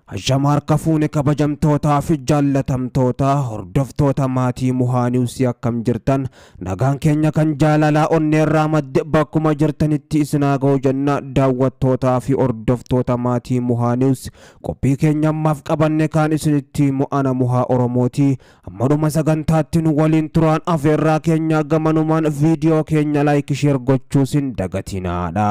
Ajjamaar kafuune kabajamtootaa fi jaallatamtoota hordoftoota maatii Muhaa Niwusii akkam jirtan nagaan keenya kan jaalalaa onneerraa madde bakkuma jirtanitti isinaa ga'u jenna daawwattootaa fi hordoftoota maatii Muhaa Niwusii qophii keenya ammaaf qabanne kaan isinitti mo'ana Muhaa Oromooti ammaduma sagantaatti nu waliin turaan afeerraa keenya gamanumaan viidiyoo keenya laayik sheer gochuusin dagatinaadha.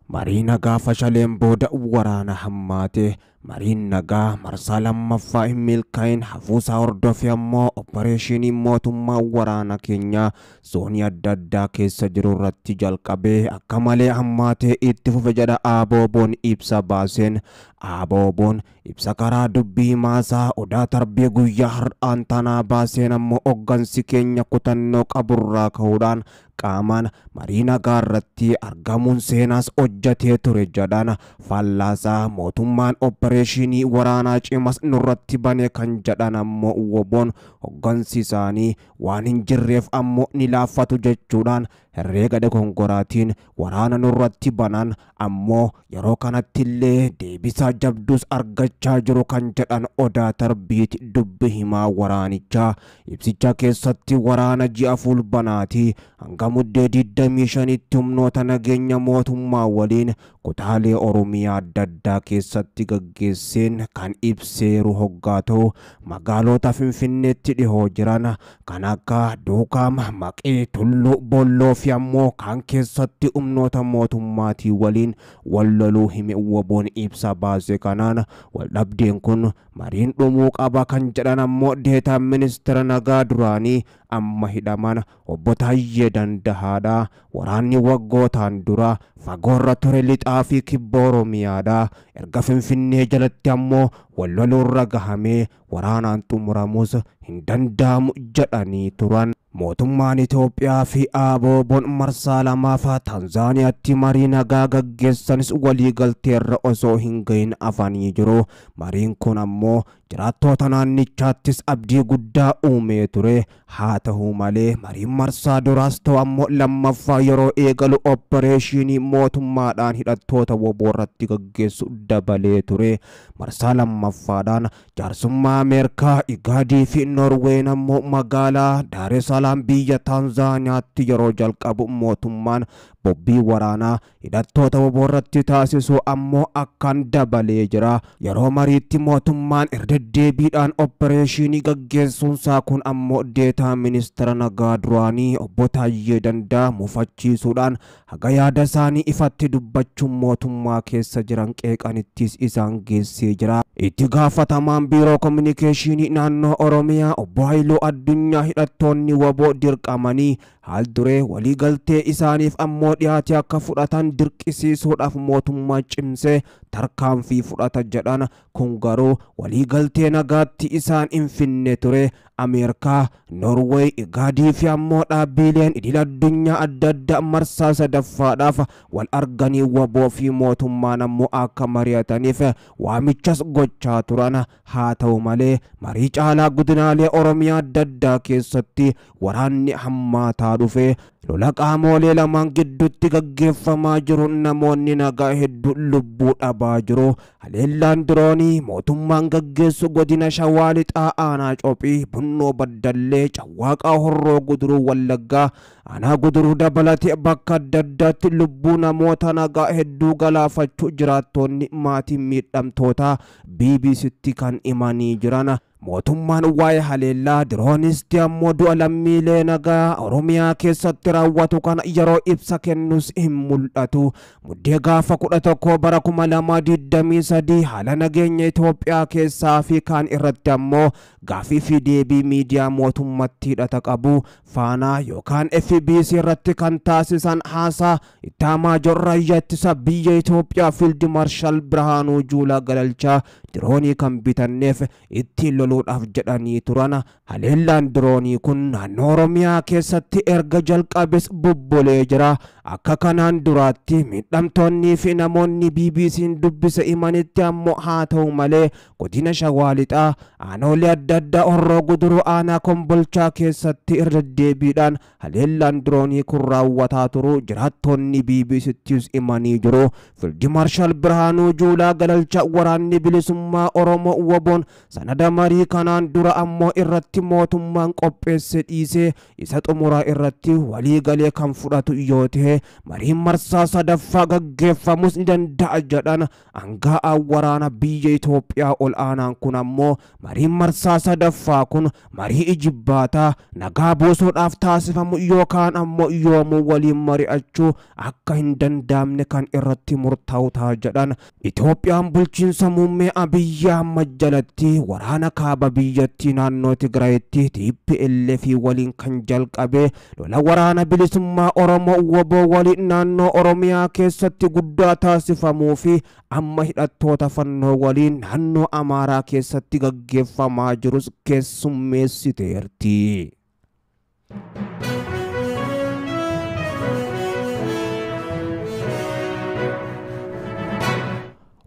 Mariin nagaa fashaleen booda waraana hammaate mariin nagaa marsaa lammaffaa hin milkaa'in hafuusaa hordofee ammoo opereeshinii mootummaa waraana keenya zoonii adda addaa keessa jiru irratti jalqabee akka malee hammaatee itti fufe jedha Abooboon ibsa baaseen. Abooboon ibsa karaa dubbii maasaa odaa tarbee guyyaa har'aan tanaa baaseen ammoo hoggansi keenya kutannoo qaburraa ka'uudhaan qaamaan marii nagaa irratti argamuun seenaas hojjatee ture jedhan faallaasaa mootummaan opereeshinii waraanaa cimas nurratti bane kan jedhan ammoo Abooboon hoggansi isaanii waan hin jirreef ammoo ni laaffatu jechuudhaan herreega dogongoraatiin waraana nurratti banan ammoo yeroo kanatti illee deebisaa jabdus argachaa jiru kan jedhan odaa tarbiiti dubbi himaa waraanichaa. Ibsicha keessatti waraana ji'a fulbanaati hanga muddee 25tti humnoota nageenya mootummaa waliin kutaalee Oromiyaa adda addaa keessatti gaggeesseen kan ibseeru hoggaa ta'u magaalota Finfinneetti dhihoo jiran kan akka Duukaam, Maqee, Tulluu, Bolloo fi ammoo kan keessatti humnoota mootummaatii waliin wal loluu hime Abooboon ibsa baase kanaan waldhabdeen kun mariin dhumuu qaba kan jedhan ammoo deetaan ministeera nagaa duraanii amma hidhaman obbo Taayyee Dandahaadha. Waraanni waggootaan dura fagoorra ture lixaa fi kibba Oromiyaadha. Erga Finfinnee jalatti ammoo wal loluurra gahamee waraanaan xumuramus hin danda'amu jedhanii turan. Mootummaan Itoophiyaa fi Abooboon marsaa lamaaf Tanzaaniyaatti marii nagaa gaggeessanis waliigalteerra osoo hin gahin afanii jiru. Mariin kun ammoo jiraattoota naannichaattis abdii guddaa uumee ture. Haa ta'u malee mariin marsaa duraas ta'u ammoo lammaffaa yeroo eegalu opereeshinii mootummaadhaan hidhattoota WBO irratti gaggeessu dabalee ture. Marsaa lammaffaadhaan jaarsummaa Ameerikaa, Igaadii fi Noorween ammoo magaalaa Daar es Salaam biyya Tanzaaniyaatti yeroo jalqabu mootummaan bobbii waraanaa hidhattoota WBO irratti taasisu ammoo akkaan dabalee jira. Yeroo mariitti mootummaan deddeebiidhaan opereeshinii gaggeessuunsaa kun ammoo deetaa ministeera nagaa duraanii obbo Taayyee Dandahaa mufachiisuudhaan haga yaada isaanii ifatti dubbachuun mootummaa keessa jiran qeeqanittis isaan geessee jira. Itti gaafatamaan biiroo kominikeeshinii naannoo Oromiyaa obbo Haayiluu Addunyaa hidhattoonni WBO dirqamanii haal duree waliigaltee isaaniif ammoo dhiyaate akka fudhatan dirqisiisuudhaaf mootummaa cimsee tarkaanfii fudhata jedhan. Kun garuu waliigaltee nagaatti isaan hin finne ture. Ameerikaa, Noorweey, Igaadii fi ammoo dhaabbileen idil addunyaa adda addaa marsaa sadaffaadhaaf wal arganii WBO fi mootummaan ammoo akka mari'ataniif waamichas gochaa turan. Haa ta'u malee marii caalaa godinaalee Oromiyaa adda addaa keessatti waraanni hammaataa dhufe. Lola qaamolee lamaan gidduutti gaggeeffamaa jiru namoonni nagaa hedduu lubbuu dhabaa jiru. Haleellaan diroonii mootummaan gaggeessu godina Shawaa Lixaa aanaa Cophii, Bunnoo Baddallee, Cawwaaqaa Horroo Guduruu Wallaggaa, aanaa Guduruu dabalatee bakka adda addaatti lubbuu namoota nagaa hedduu galaafachuu jiraattonni maatii miidhamtootaa BBCtti kan himanii jiran. Mootummaan waa'ee haleellaa diroonisti ammoo du'a lammiilee nagaa Oromiyaa keessatti raawwatu kana yeroo ibsa kennus hin mul'atu. Muddee gaafa 11 bara 2023 haala nageenya Itoophiyaa keessaa fi kaan irratti ammoo gaafii fi deebii miidiyaa mootummaatti hidhata qabu Faanaa yookaan FBC irratti kan taasisan haasaa Ittaamaajoor raayyaa ittisa biyya Itoophiyaa Fiild Maarshaal Birhaanuu Juulaa Galalchaa diroonii kan bitanneef ittiin loluudhaaf jedhanii turan. Haleellaan diroonii kun naannoo Oromiyaa keessatti erga jalqabes bubbulee jira. akka kanaan duraatti miidhamtoonni fi namoonni BBC'n dubbise imanitti ammoo haa ta'u malee godina Shawaa Lixaa aanolee adda addaa Horroo Guduruu aanaa Kombolchaa keessatti irra deebiidhaan haleellaan diroonii kun raawwataa turu jiraattonni BBC'ttis imanii jiru. Fiildi Maarshaal Birhaanuu Juulaa Galalchaa waraanni bilisummaa Oromoo WBO'n sanada marii kanaan dura ammoo irratti mootummaan qopheesse dhiisee isa xumuraa irratti walii galee kan fudhatu yoo ta'e mariin marsaa sadaffaa gaggeeffamus ni danda'a jedhan aangaa'aan waraana biyya Itoophiyaa ol aanaan kun ammoo mariin marsaa sadaffaa kun marii ijibbaataa nagaa buusuudhaaf taasifamu yookaan ammoo yoomuu waliin mari'achuu akka hin danda'amne kan irratti murtaa'u ta'a jedhan. Itoophiyaan bulchiinsa muummee Abiyyi Ahmad jalatti waraana kaaba biyyattii naannoo Tigraayitti TPLF waliin kan jalqabe lola waraana bilisummaa Oromoo WBO waliin naannoo Oromiyaa keessatti guddaa taasifamuu fi amma hidhattoota fannoo waliin naannoo Amaaraa keessatti gaggeeffamaa jirus keessummeessiteerti.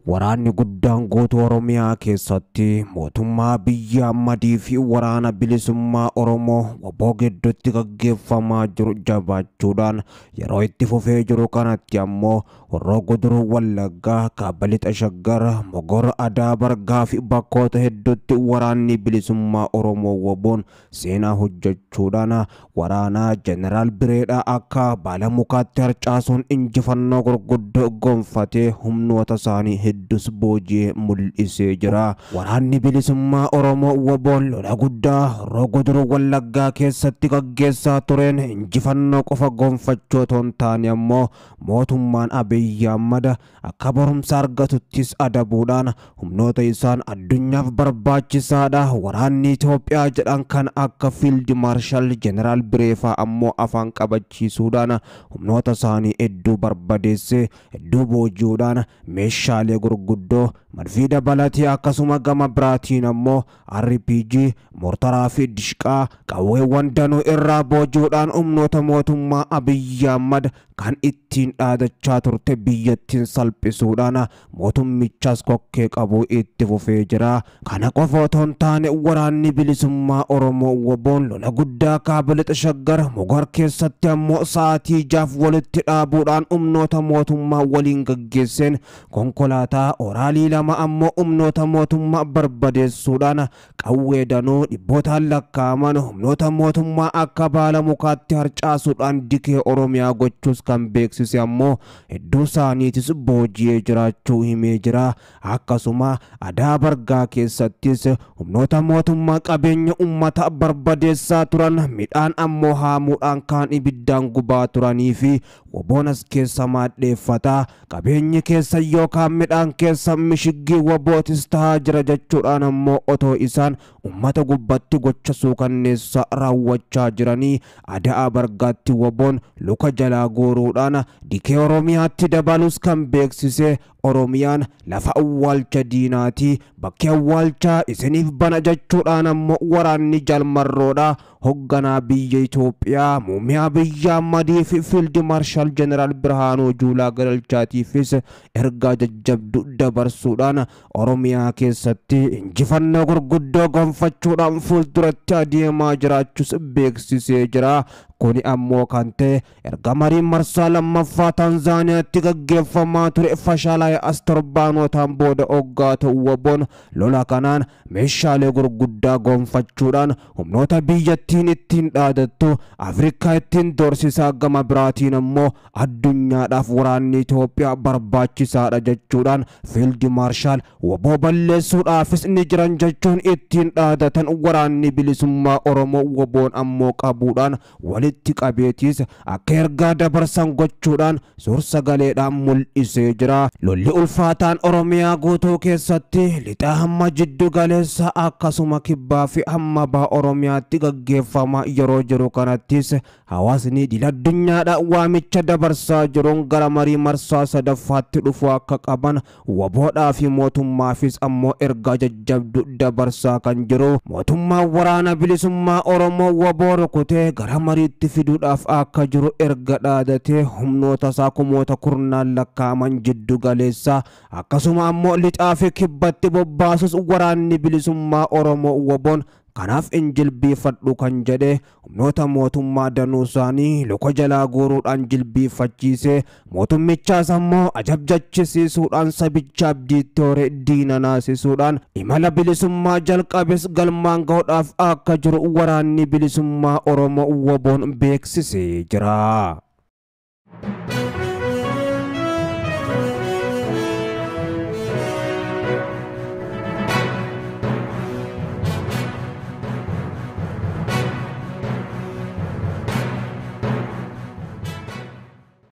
Waraanni guddaan guutuu Oromiyaa keessatti mootummaa Abiyyi Ahmadii fi waraana bilisummaa Oromoo WBO gidduutti gaggeeffamaa jiru jabaachuudhaan yeroo itti fufee jiru kanatti ammoo Horroo Guduruu Wallaggaa, Kaaba Lixa Shaggar, Mogor Adaa Bargaa fi bakkoota hedduutti waraanni bilisummaa Oromoo WBO'n seenaa hojjechuudhaan waraana Jeneraal Bireedhaa akka baala mukaatti harcaasuun injifannoo gurguddoo gonfatee humnoota isaanii heddus booji'ee mul'isee jira. Waraanni bilisummaa Oromoo WBO'n lola guddaa Horroo Guduruu Wallaggaa keessatti gaggeessaa tureen injifannoo qofa gonfachuu otoo hin taane ammoo mootummaan Abiyyi Ahmad akka barumsa argatuttis adabuudhaan humnoota isaan addunyaaf barbaachisaadha waraanni Itoophiyaa jedhan kan akka Fiild Maarshaal Jeneraal Bireefaa ammoo afaan qabachiisuudhaan humnoota isaanii hedduu barbadeessee hedduu booji'uudhaan meeshaalee gurguddoo madfii dabalatee akkasuma gama biraatiin ammoo RPG mortaraa fi dishqaa qawweewwan danuu irraa booji'uudhaan humnoota mootummaa Abiyyi Ahmad kan ittiin dhaadachaa turte biyyattiin salphisuudhaan mootummichas kokkee qabuu itti fufee jira. Kana qofa otoo hin taane waraanni bilisummaa Oromoo WBO'n lola guddaa Kaaba Lixa Shaggar Mogor keessatti ammoo sa'aatii 6 walitti dhaabuudhaan humnoota mootummaa waliin gaggeesseen konkolaataa oraalii 2 ammoo humnoota mootummaa barbadeessuudhaan qawwee danuu dhibbootaan lakkaa'aman humnoota mootummaa akka baala mukaatti harcaasuudhaan dikee Oromiyaa gochuus kan beeksise ammoo hedduu isaaniitis booji'ee jiraachuu himee jira. Akkasuma Adaa Bargaa keessattis humnoota mootummaa qabeenya ummata barbadeessaa turan midhaan ammoo haamuudhaan kaan ibiddaan gubaa turanii fi WBO'n as keessa maadheeffataa qabeenyi keessa yookaan midhaan keessa mishiggii WBO'tis tahaa jira jechuudhaan ammoo otoo isaan ummata gubbatti gocha suukanneessa raawwachaa jiranii Adaa Bargaatti WBO'n luka jalaa gooruudhaan dikee Oromiyaatti dabalus kan beeksise. Oromiyaan lafa awwaalcha diinaati bakki awwaalchaa isiniif bana jechuudhaan ammoo waraanni jalmarroodha. Hoogganaa biyya Itoophiyaa muummee Abiyyi Ahmadii fi Fiild Maarshaal Jeneraal Birhaanuu Juulaa Galalchaatiifis ergaa jajjabduu dabarsuudhaan Oromiyaa keessatti injifannoo gurguddoo gonfachuudhaan fuulduratti adeemaa jiraachuus beeksisee jira. Kuni ammoo kan ta'e erga mariin marsaa lammaffaa Tanzaaniyaatti gaggeeffamaa ture fashalaa'ee as torbaanotaan booda hoggaa ta'u WBO'n lola kanaan meeshaalee gurguddaa gonfachuudhaan humnoota biyyattiin ittiin dhaadattu Afrikaa ittiin doorsisaa gama biraatiin ammoo addunyaadhaaf waraanni Itoophiyaa barbaachisaadha jechuudhaan Fiild Maarshaal WBO balleessuudhaafis ni jiran jechuun ittiin dhaadatan waraanni bilisummaa Oromoo WBO'n ammoo qabuudhaan walitti qabeetiis akka ergaa dabarsan gochuudhaan suur-sagaleedhaan mul'isee jira. Lolli ulfaataan Oromiyaa guutuu keessatti lixaa hamma jiddu galeessa akkasuma kibbaa fi hamma baha Oromiyaatti gaggeeffamaa yeroo jiru kanattis hawaasni idil addunyaadhaan waamicha dabarsaa jiruun gara marii marsaa sadaffaatti dhufuu akka qaban WBO'dhaa fi mootummaafis ammoo ergaa jajjabduu dabarsaa kan jiru. Mootummaan waraana bilisummaa Oromoo WBO rukutee gara marii walitti fiduudhaaf akka jiru erga dhaadatee humnoota isaa kumoota kurnaan lakkaaman jiddu galeessa akkasuma ammoo lixaa fi kibbatti bobbaasus waraanni bilisummaa Oromoo WBOn kanaaf injilbiifadhu kan jedhe humnoota mootummaa danuu isaanii luka jalaa guuruudhaan jilbiifachiise mootummichaas ammoo ajabjachisiisuudhaan sabicha abdiitti hore diina naasisuudhaan imala bilisummaa jalqabes galmaan gahuudhaaf akka jiru waraanni bilisummaa Oromoo WBOn beeksisee jira.